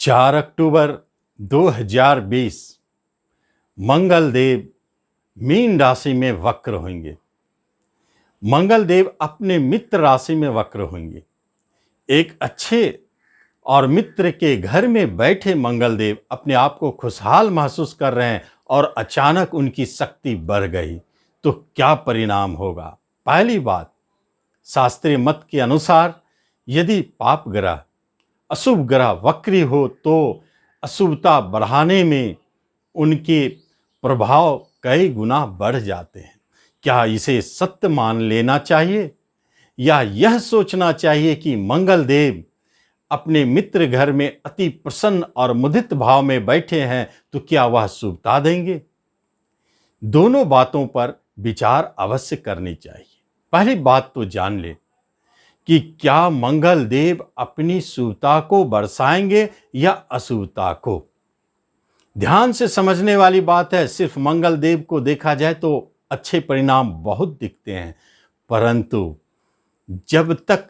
4 अक्टूबर 2020 मंगल देव mean राशि में वक्र होंगे। मंगल देव अपने मित्र राशि में वक्र होंगे। एक अच्छे और मित्र के घर में बैठे मंगल देव अपने आप को खुशहाल महसूस कर रहे हैं और अचानक उनकी शक्ति बढ़ गई तो क्या परिणाम होगा। पहली बात, शास्त्रीय मत के अनुसार यदि पाप ग्रह अशुभ ग्रह वक्री हो तो अशुभता बढ़ाने में उनके प्रभाव कई गुना बढ़ जाते हैं। क्या इसे सत्य मान लेना चाहिए या यह सोचना चाहिए कि मंगल देव अपने मित्र घर में अति प्रसन्न और मुदित भाव में बैठे हैं तो क्या वह शुभता देंगे? दोनों बातों पर विचार अवश्य करनी चाहिए। पहली बात तो जान ले कि क्या मंगल देव अपनी शुभता को बरसाएंगे या अशुभता को। ध्यान से समझने वाली बात है। सिर्फ मंगल देव को देखा जाए तो अच्छे परिणाम बहुत दिखते हैं, परंतु जब तक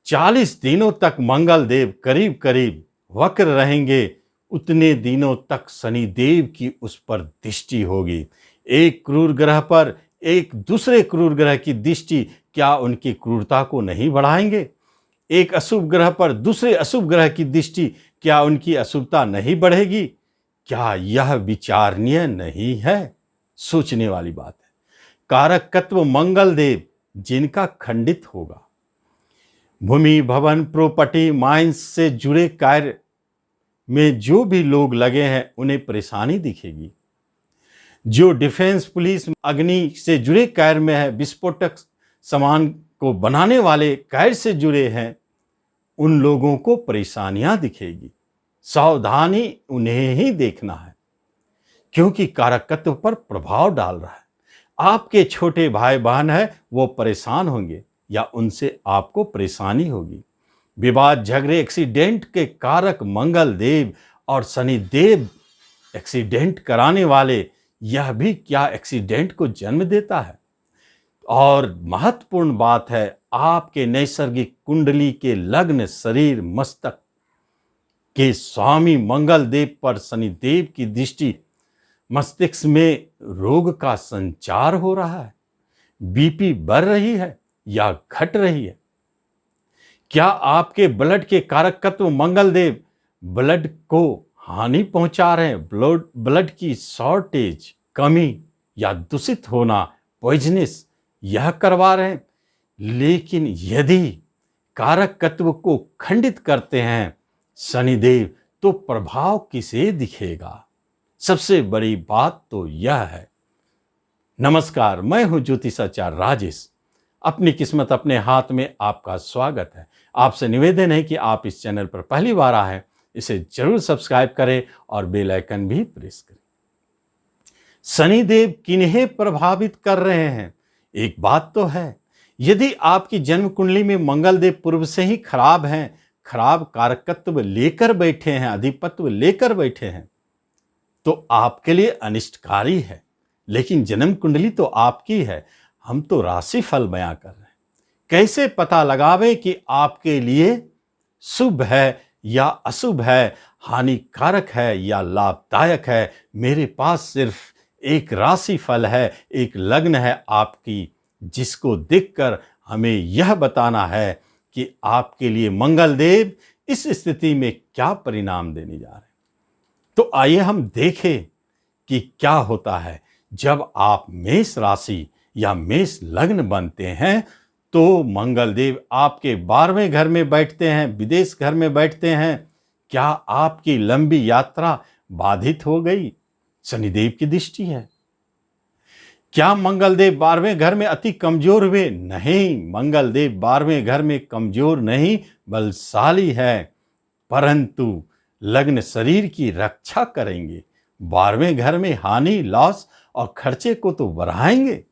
40 दिनों तक मंगल देव करीब करीब वक्र रहेंगे उतने दिनों तक शनि देव की उस पर दृष्टि होगी। एक क्रूर ग्रह पर एक दूसरे क्रूर ग्रह की दृष्टि क्या उनकी क्रूरता को नहीं बढ़ाएंगे? एक अशुभ ग्रह पर दूसरे अशुभ ग्रह की दृष्टि क्या उनकी अशुभता नहीं बढ़ेगी? क्या यह विचारणीय नहीं है? सोचने वाली बात है। कारकत्व मंगल देव जिनका खंडित होगा, भूमि भवन प्रॉपर्टी माइंस से जुड़े कार्य में जो भी लोग लगे हैं उन्हें परेशानी दिखेगी। जो डिफेंस पुलिस अग्नि से जुड़े कार्य में है, विस्फोटक सामान को बनाने वाले कार्य से जुड़े हैं, उन लोगों को परेशानियां दिखेगी। सावधानी उन्हें ही देखना है क्योंकि कारकत्व पर प्रभाव डाल रहा है। आपके छोटे भाई बहन है वो परेशान होंगे या उनसे आपको परेशानी होगी। विवाद झगड़े एक्सीडेंट के कारक मंगल देव और शनि देव एक्सीडेंट कराने वाले, यह भी क्या एक्सीडेंट को जन्म देता है। और महत्वपूर्ण बात है, आपके नैसर्गिक कुंडली के लग्न शरीर मस्तक के स्वामी मंगल देव पर शनि देव की दृष्टि, मस्तिष्क में रोग का संचार हो रहा है, बीपी बढ़ रही है या घट रही है। क्या आपके ब्लड के कारकत्व मंगल देव ब्लड को हानि पहुंचा रहे हैं? ब्लड की शॉर्टेज, कमी या दूषित होना, पॉइजनस, यह करवा रहे हैं। लेकिन यदि कारकत्व को खंडित करते हैं शनिदेव तो प्रभाव किसे दिखेगा? सबसे बड़ी बात तो यह है। नमस्कार, मैं हूं ज्योतिषाचार्य राजेश। अपनी किस्मत अपने हाथ में आपका स्वागत है। आपसे निवेदन है कि आप इस चैनल पर पहली बार आए हैं, इसे जरूर सब्सक्राइब करें और बेल आइकन भी प्रेस करें। शनिदेव किन्हें प्रभावित कर रहे हैं? एक बात तो है, यदि आपकी जन्म कुंडली में मंगल देव पूर्व से ही खराब हैं, खराब कारकत्व लेकर बैठे हैं, अधिपत्व लेकर बैठे हैं, तो आपके लिए अनिष्टकारी है। लेकिन जन्म कुंडली तो आपकी है, हम तो राशि फल बयां कर रहे हैं। कैसे पता लगावे कि आपके लिए शुभ है या अशुभ है, हानिकारक है या लाभदायक है? मेरे पास सिर्फ एक राशि फल है, एक लग्न है आपकी, जिसको देखकर हमें यह बताना है कि आपके लिए मंगल देव इस स्थिति में क्या परिणाम देने जा रहे हैं। तो आइए हम देखें कि क्या होता है जब आप मेष राशि या मेष लग्न बनते हैं। तो मंगल देव आपके 12वें घर में बैठते हैं, विदेश घर में बैठते हैं। क्या आपकी लंबी यात्रा बाधित हो गई? शनिदेव की दृष्टि है। क्या मंगल देव 12वें घर में अति कमजोर हुए? नहीं, मंगल देव 12वें घर में कमजोर नहीं बलशाली है, परंतु लग्न शरीर की रक्षा करेंगे। 12वें घर में हानि, लॉस और खर्चे को तो बढ़ाएंगे,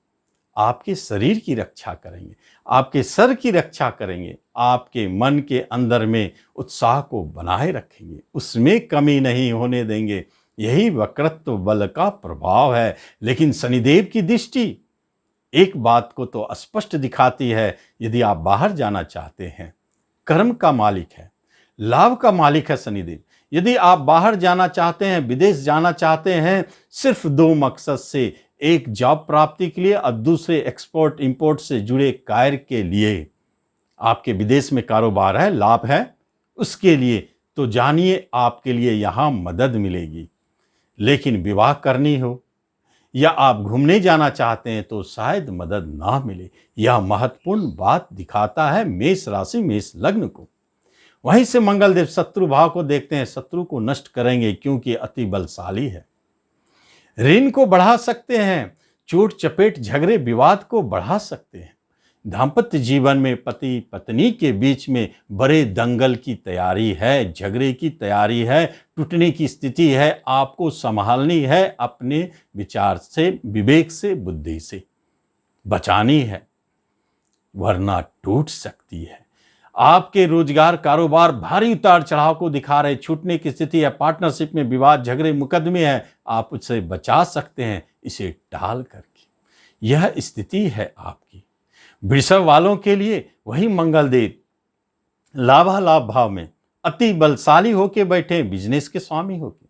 आपके शरीर की रक्षा करेंगे, आपके सर की रक्षा करेंगे, आपके मन के अंदर में उत्साह को बनाए रखेंगे, उसमें कमी नहीं होने देंगे। यही वक्रत्व बल का प्रभाव है। लेकिन शनिदेव की दृष्टि एक बात को तो स्पष्ट दिखाती है, यदि आप बाहर जाना चाहते हैं, कर्म का मालिक है, लाभ का मालिक है शनिदेव। यदि आप बाहर जाना चाहते हैं, विदेश जाना चाहते हैं, सिर्फ दो मकसद से, एक जॉब प्राप्ति के लिए और दूसरे एक्सपोर्ट इंपोर्ट से जुड़े कार्य के लिए, आपके विदेश में कारोबार है, लाभ है, उसके लिए तो जानिए आपके लिए यहां मदद मिलेगी। लेकिन विवाह करनी हो या आप घूमने जाना चाहते हैं तो शायद मदद ना मिले। यह महत्वपूर्ण बात दिखाता है मेष राशि मेष लग्न को। वहीं से मंगल देव शत्रु भाव को देखते हैं, शत्रु को नष्ट करेंगे क्योंकि अति बलशाली है। ऋण को बढ़ा सकते हैं, चोट चपेट झगड़े विवाद को बढ़ा सकते हैं। दाम्पत्य जीवन में पति पत्नी के बीच में बड़े दंगल की तैयारी है, झगड़े की तैयारी है, टूटने की स्थिति है। आपको संभालनी है, अपने विचार से, विवेक से, बुद्धि से बचानी है, वरना टूट सकती है। आपके रोजगार कारोबार भारी उतार चढ़ाव को दिखा रहे, छूटने की स्थिति है, पार्टनरशिप में विवाद झगड़े मुकदमे हैं, आप उससे बचा सकते हैं इसे टाल करके। यह स्थिति है आपकी। वृषभ वालों के लिए वही मंगल देव लाभालाभ भाव में अति बलशाली होके बैठे, बिजनेस के स्वामी होके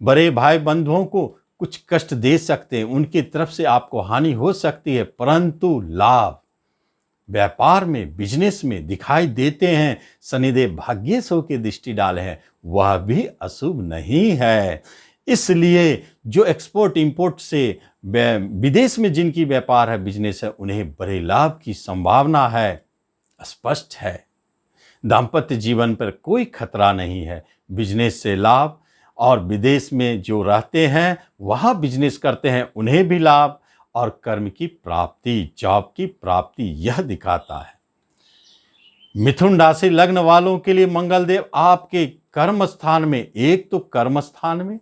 बड़े भाई बंधुओं को कुछ कष्ट दे सकते हैं, उनकी तरफ से आपको हानि हो सकती है, परंतु लाभ व्यापार में बिजनेस में दिखाई देते हैं। शनिदेव भाग्येश होकर दृष्टि डाले हैं, वह भी अशुभ नहीं है। इसलिए जो एक्सपोर्ट इंपोर्ट से विदेश में जिनकी व्यापार है, बिजनेस है, उन्हें बड़े लाभ की संभावना है, स्पष्ट है। दाम्पत्य जीवन पर कोई खतरा नहीं है, बिजनेस से लाभ। और विदेश में जो रहते हैं, वहाँ बिजनेस करते हैं, उन्हें भी लाभ और कर्म की प्राप्ति, जॉब की प्राप्ति यह दिखाता है। मिथुन राशि लग्न वालों के लिए मंगल देव आपके कर्म स्थान में, एक तो कर्म स्थान में,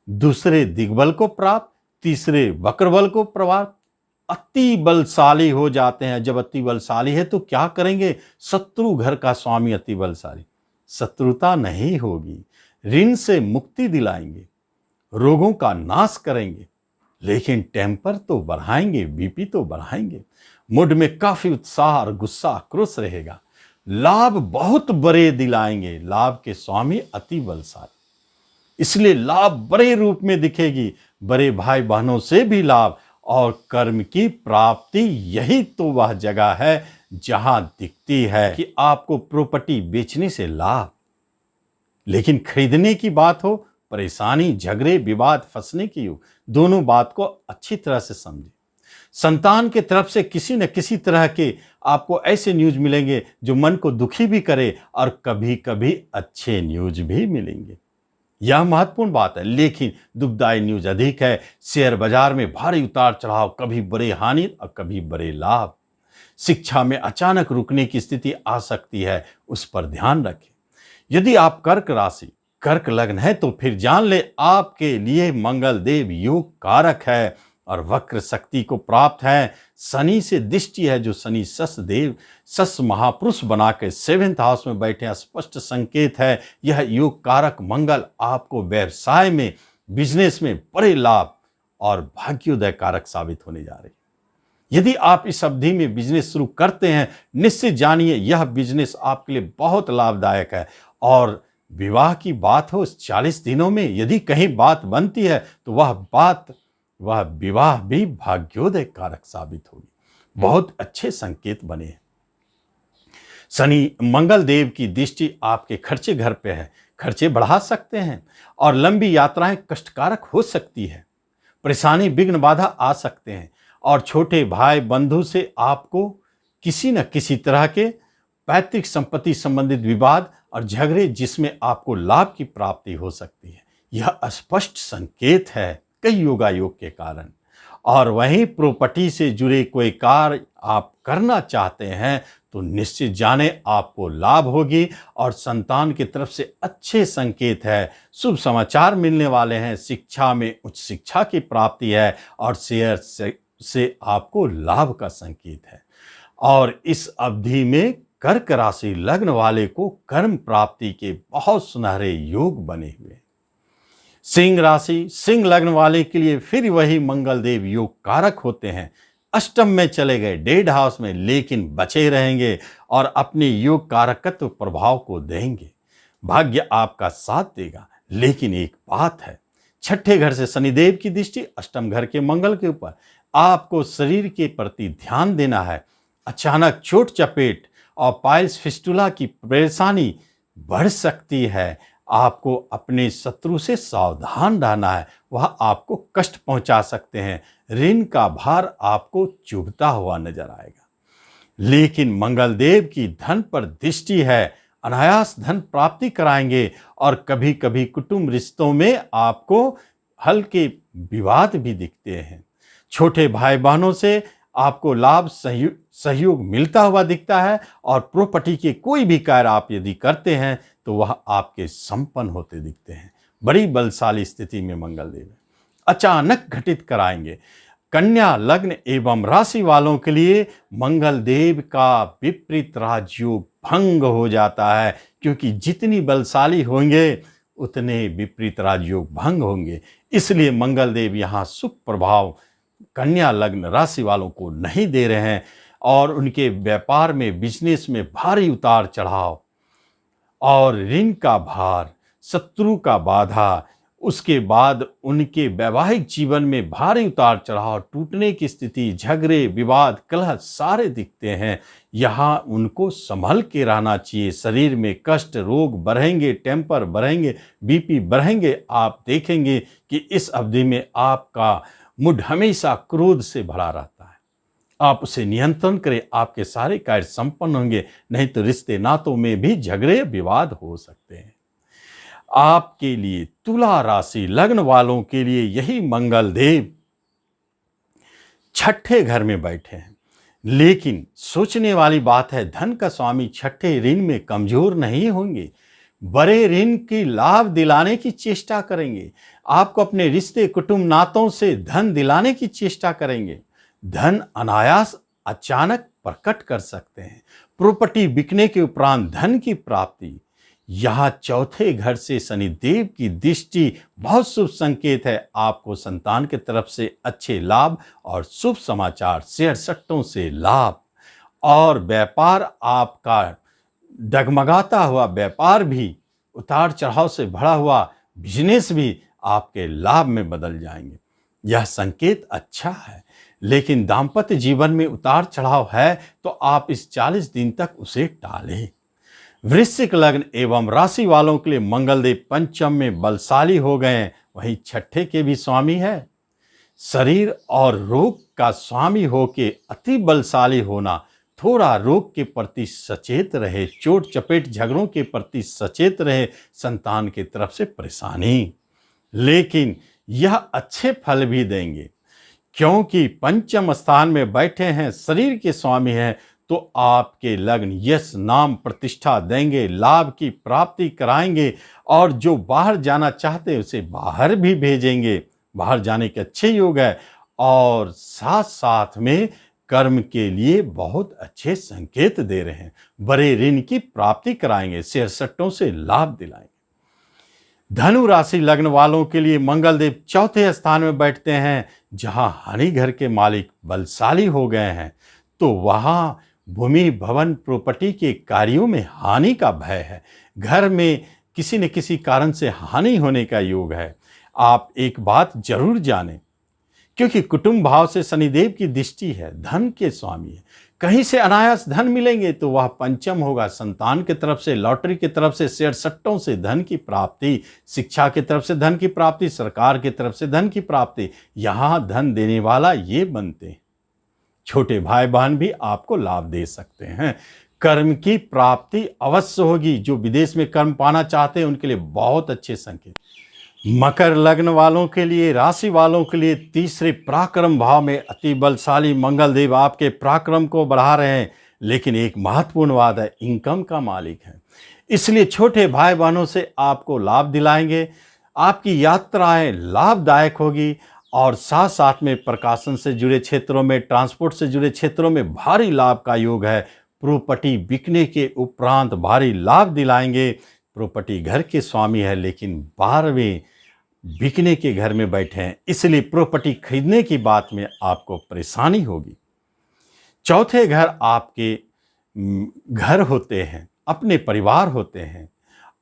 दूसरे दिग्बल को प्राप्त, तीसरे वक्र बल को प्राप्त, अति बलशाली हो जाते हैं। जब अति बलशाली है तो क्या करेंगे? शत्रु घर का स्वामी अति बलशाली, शत्रुता नहीं होगी, ऋण से मुक्ति दिलाएंगे, रोगों का नाश करेंगे, लेकिन टेम्पर तो बढ़ाएंगे, बीपी तो बढ़ाएंगे। मूड में काफी उत्साह और गुस्सा आक्रोश रहेगा। लाभ बहुत बड़े दिलाएंगे, लाभ के स्वामी अति बलशाली, इसलिए लाभ बड़े रूप में दिखेगी, बड़े भाई बहनों से भी लाभ और कर्म की प्राप्ति। यही तो वह जगह है जहां दिखती है कि आपको प्रॉपर्टी बेचने से लाभ, लेकिन खरीदने की बात हो, परेशानी, झगड़े, विवाद, फंसने की हो। दोनों बात को अच्छी तरह से समझें। संतान के तरफ से किसी न किसी तरह के आपको ऐसे न्यूज मिलेंगे जो मन को दुखी भी करे, और कभी कभी अच्छे न्यूज भी मिलेंगे। यह महत्वपूर्ण बात है, लेकिन दुखदायी न्यूज अधिक है। शेयर बाजार में भारी उतार चढ़ाव, कभी बड़े हानि और कभी बड़े लाभ। शिक्षा में अचानक रुकने की स्थिति आ सकती है, उस पर ध्यान रखें। यदि आप कर्क राशि कर्क लग्न है तो फिर जान ले आपके लिए मंगल देव योग कारक है और वक्र शक्ति को प्राप्त है। शनि से दृष्टि है, जो शनि सस देव, सस महापुरुष बना के 7th हाउस में बैठे, स्पष्ट संकेत है। यह योग कारक मंगल आपको व्यवसाय में, बिजनेस में बड़े लाभ और भाग्योदय कारक साबित होने जा रहे हैं। यदि आप इस अवधि में बिजनेस शुरू करते हैं, निश्चित जानिए यह बिजनेस आपके लिए बहुत लाभदायक है। और विवाह की बात हो, 40 दिनों में यदि कहीं बात बनती है तो वह विवाह भी भाग्योदय कारक साबित होगी। बहुत अच्छे संकेत बने हैं। शनि मंगल देव की दृष्टि आपके खर्चे घर पे है, खर्चे बढ़ा सकते हैं और लंबी यात्राएं कष्टकारक हो सकती है। परेशानी, विघ्न, बाधा आ सकते हैं और छोटे भाई बंधु से आपको किसी न किसी तरह के पैतृक संपत्ति संबंधित विवाद और झगड़े, जिसमें आपको लाभ की प्राप्ति हो सकती है। यह स्पष्ट संकेत है कई योगायोग के कारण। और वहीं प्रॉपर्टी से जुड़े कोई कार्य आप करना चाहते हैं तो निश्चित जाने आपको लाभ होगी और संतान की तरफ से अच्छे संकेत है, शुभ समाचार मिलने वाले हैं। शिक्षा में उच्च शिक्षा की प्राप्ति है और शेयर से आपको लाभ का संकेत है। और इस अवधि में कर्क राशि लग्न वाले को कर्म प्राप्ति के बहुत सुनहरे योग बने हुए। सिंह राशि सिंह लग्न वाले के लिए फिर वही मंगल देव योग कारक होते हैं। अष्टम में चले गए, 1.5 हाउस में, लेकिन बचे रहेंगे और अपने योग कारकत्व प्रभाव को देंगे। भाग्य आपका साथ देगा। लेकिन एक बात है, छठे घर से शनिदेव की दृष्टि अष्टम घर के मंगल के ऊपर, आपको शरीर के प्रति ध्यान देना है। अचानक चोट चपेट और पाइल्स फिस्टुला की परेशानी बढ़ सकती है। आपको अपने शत्रु से सावधान रहना है, वह आपको कष्ट पहुंचा सकते हैं। ऋण का भार आपको चुभता हुआ नजर आएगा। लेकिन मंगल देव की धन पर दृष्टि है, अनायास धन प्राप्ति कराएंगे। और कभी कभी कुटुंब रिश्तों में आपको हल्के विवाद भी दिखते हैं। छोटे भाई बहनों से आपको लाभ सहयोग मिलता हुआ दिखता है। और प्रॉपर्टी के कोई भी कार्य आप यदि करते हैं तो वह आपके संपन्न होते दिखते हैं। बड़ी बलशाली स्थिति में मंगल देव अचानक घटित कराएंगे। कन्या लग्न एवं राशि वालों के लिए मंगल देव का विपरीत राजयोग भंग हो जाता है, क्योंकि जितनी बलशाली होंगे उतने विपरीत राजयोग भंग होंगे। इसलिए मंगल देव यहाँ शुभ प्रभाव कन्या लग्न राशि वालों को नहीं दे रहे हैं। और उनके व्यापार में, बिजनेस में भारी उतार चढ़ाव और ऋण का भार, शत्रु का बाधा, उसके बाद उनके वैवाहिक जीवन में भारी उतार चढ़ाव, टूटने की स्थिति, झगड़े, विवाद, कलह सारे दिखते हैं। यहाँ उनको संभल के रहना चाहिए। शरीर में कष्ट, रोग बढ़ेंगे, टेम्पर बढ़ेंगे, बीपी बढ़ेंगे। आप देखेंगे कि इस अवधि में आपका मूड हमेशा क्रोध से भरा रहता है। आप उसे नियंत्रण करें, आपके सारे कार्य संपन्न होंगे। नहीं तो रिश्ते नातों में भी झगड़े, विवाद हो सकते हैं। आपके लिए तुला राशि लग्न वालों के लिए यही मंगल देव छठे घर में बैठे हैं। लेकिन सोचने वाली बात है, धन का स्वामी छठे ऋण में कमजोर नहीं होंगे। बड़े ऋण की लाभ दिलाने की चेष्टा करेंगे। आपको अपने रिश्ते, कुटुंब, नातों से धन दिलाने की चेष्टा करेंगे। धन अनायास अचानक प्रकट कर सकते हैं। प्रॉपर्टी बिकने के उपरांत धन की प्राप्ति। यहाँ चौथे घर से शनिदेव की दृष्टि बहुत शुभ संकेत है। आपको संतान की तरफ से अच्छे लाभ और शुभ समाचार, शेयर सट्टों से लाभ, और व्यापार आपका डगमगाता हुआ व्यापार भी, उतार चढ़ाव से भरा हुआ बिजनेस भी आपके लाभ में बदल जाएंगे। यह संकेत अच्छा है। लेकिन दाम्पत्य जीवन में उतार चढ़ाव है तो आप इस 40 दिन तक उसे टालें। वृश्चिक लग्न एवं राशि वालों के लिए मंगलदेव पंचम में बलशाली हो गए हैं, वहीं छठे के भी स्वामी है। शरीर और रोग का स्वामी होके अति बलशाली होना। थोड़ा रोग के प्रति सचेत रहे, चोट चपेट झगड़ों के प्रति सचेत रहे, संतान की तरफ से परेशानी। लेकिन यह अच्छे फल भी देंगे, क्योंकि पंचम स्थान में बैठे हैं, शरीर के स्वामी हैं। तो आपके लग्न यश, नाम, प्रतिष्ठा देंगे, लाभ की प्राप्ति कराएंगे। और जो बाहर जाना चाहते हैं उसे बाहर भी भेजेंगे। बाहर जाने के अच्छे योग है। और साथ साथ में कर्म के लिए बहुत अच्छे संकेत दे रहे हैं। बड़े ऋण की प्राप्ति कराएंगे, शेयर सट्टों से लाभ दिलाएंगे। धनु राशि लग्न वालों के लिए मंगलदेव चौथे स्थान में बैठते हैं, जहां हानि घर के मालिक बलशाली हो गए हैं। तो वहां भूमि, भवन, प्रॉपर्टी के कार्यों में हानि का भय है। घर में किसी न किसी कारण से हानि होने का योग है। आप एक बात जरूर जानें, क्योंकि कुटुंब भाव से शनिदेव की दृष्टि है, धन के स्वामी है। कहीं से अनायास धन मिलेंगे तो वह पंचम होगा। संतान की तरफ से, लॉटरी की तरफ से, शेयर सट्टों से धन की प्राप्ति, शिक्षा की तरफ से धन की प्राप्ति, सरकार की तरफ से धन की प्राप्ति। यहाँ धन देने वाला ये बनते हैं। छोटे भाई बहन भी आपको लाभ दे सकते हैं। कर्म की प्राप्ति अवश्य होगी। जो विदेश में कर्म पाना चाहते हैं उनके लिए बहुत अच्छे संकेत। मकर लग्न वालों के लिए, राशि वालों के लिए तीसरे पराक्रम भाव में अति बलशाली मंगलदेव आपके पराक्रम को बढ़ा रहे हैं। लेकिन एक महत्वपूर्ण बात है, इनकम का मालिक है, इसलिए छोटे भाई बहनों से आपको लाभ दिलाएंगे। आपकी यात्राएं लाभदायक होगी। और साथ साथ में प्रकाशन से जुड़े क्षेत्रों में, ट्रांसपोर्ट से जुड़े क्षेत्रों में भारी लाभ का योग है। प्रॉपर्टी बिकने के उपरांत भारी लाभ दिलाएंगे। प्रॉपर्टी घर के स्वामी है, लेकिन 12वें बिकने के घर में बैठे हैं, इसलिए प्रॉपर्टी खरीदने की बात में आपको परेशानी होगी। चौथे घर आपके घर होते हैं, अपने परिवार होते हैं।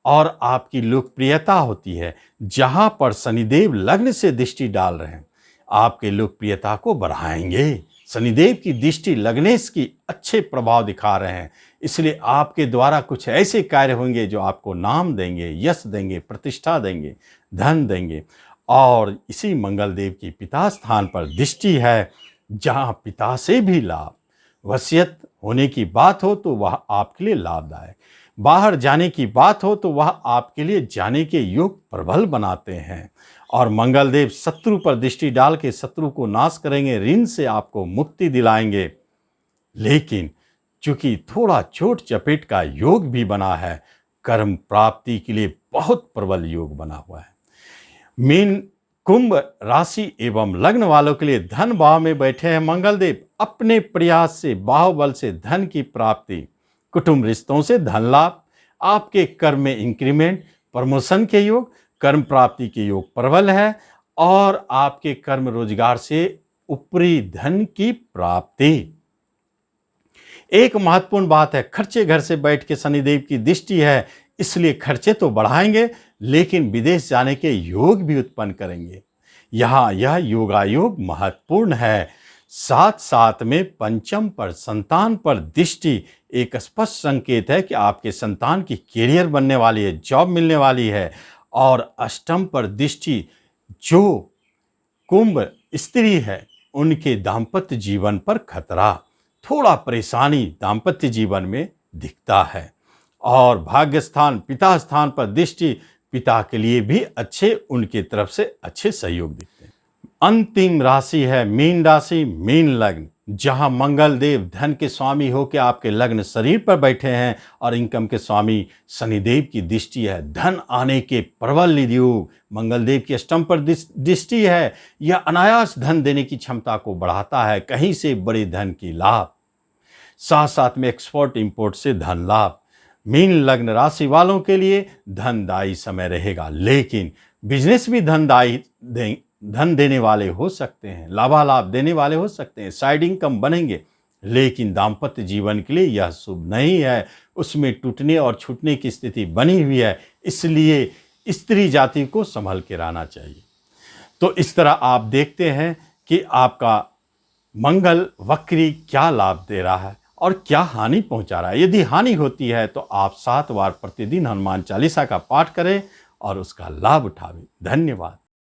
और आपकी लोकप्रियता होती है। जहां पर शनिदेव लग्न से दृष्टि डाल रहे हैं, आपके लोकप्रियता को बढ़ाएंगे। शनिदेव की दृष्टि लगने की अच्छे प्रभाव दिखा रहे हैं, इसलिए आपके द्वारा कुछ ऐसे कार्य होंगे जो आपको नाम देंगे, यश देंगे, प्रतिष्ठा देंगे, धन देंगे। और इसी मंगल देव की पिता स्थान पर दृष्टि है, जहां पिता से भी लाभ, वसीयत होने की बात हो तो वह आपके लिए लाभदायक, बाहर जाने की बात हो तो वह आपके लिए जाने के योग प्रबल बनाते हैं। और मंगल देव शत्रु पर दृष्टि डाल के शत्रु को नाश करेंगे, ऋण से आपको मुक्ति दिलाएंगे। लेकिन चूंकि थोड़ा चोट चपेट का योग भी बना है, कर्म प्राप्ति के लिए बहुत प्रबल योग बना हुआ है। मीन कुंभ राशि एवं लग्न वालों के लिए धन भाव में बैठे हैं मंगल देव। अपने प्रयास से, बाहुबल से धन की प्राप्ति, कुटुंब रिश्तों से धन लाभ, आपके कर्म में इंक्रीमेंट, प्रमोशन के योग, कर्म प्राप्ति के योग प्रबल है। और आपके कर्म रोजगार से ऊपरी धन की प्राप्ति। एक महत्वपूर्ण बात है, खर्चे घर से बैठ के शनिदेव की दृष्टि है, इसलिए खर्चे तो बढ़ाएंगे लेकिन विदेश जाने के योग भी उत्पन्न करेंगे। यहाँ यह योगायोग महत्वपूर्ण है। साथ साथ में पंचम पर संतान पर दृष्टि एक स्पष्ट संकेत है कि आपके संतान की कैरियर बनने वाली है, जॉब मिलने वाली है। और अष्टम पर दृष्टि जो कुंभ स्त्री है, उनके दाम्पत्य जीवन पर खतरा, थोड़ा परेशानी दाम्पत्य जीवन में दिखता है। और भाग्य स्थान, पिता स्थान पर दृष्टि, पिता के लिए भी अच्छे, उनकी तरफ से अच्छे सहयोग दिखते हैं। अंतिम राशि है मीन राशि, मीन लग्न, जहां मंगल देव धन के स्वामी होकर आपके लग्न शरीर पर बैठे हैं और इनकम के स्वामी शनिदेव की दृष्टि है। धन आने के प्रबल योग, मंगल देव की अष्टम पर दृष्टि है। यह अनायास धन देने की क्षमता को बढ़ाता है, कहीं से बड़े धन की लाभ, साथ साथ में एक्सपोर्ट इंपोर्ट से धन लाभ। मीन लग्न राशि वालों के लिए धनदायी समय रहेगा, लेकिन बिजनेस भी धन देने वाले हो सकते हैं, लाभालाभ देने वाले हो सकते हैं, साइड इनकम बनेंगे। लेकिन दाम्पत्य जीवन के लिए यह शुभ नहीं है, उसमें टूटने और छूटने की स्थिति बनी हुई है, इसलिए स्त्री जाति को संभल के रहना चाहिए। तो इस तरह आप देखते हैं कि आपका मंगल वक्री क्या लाभ दे रहा है और क्या हानि पहुंचा रहा है। यदि हानि होती है तो आप 7 बार प्रतिदिन हनुमान चालीसा का पाठ करें और उसका लाभ उठावें। धन्यवाद।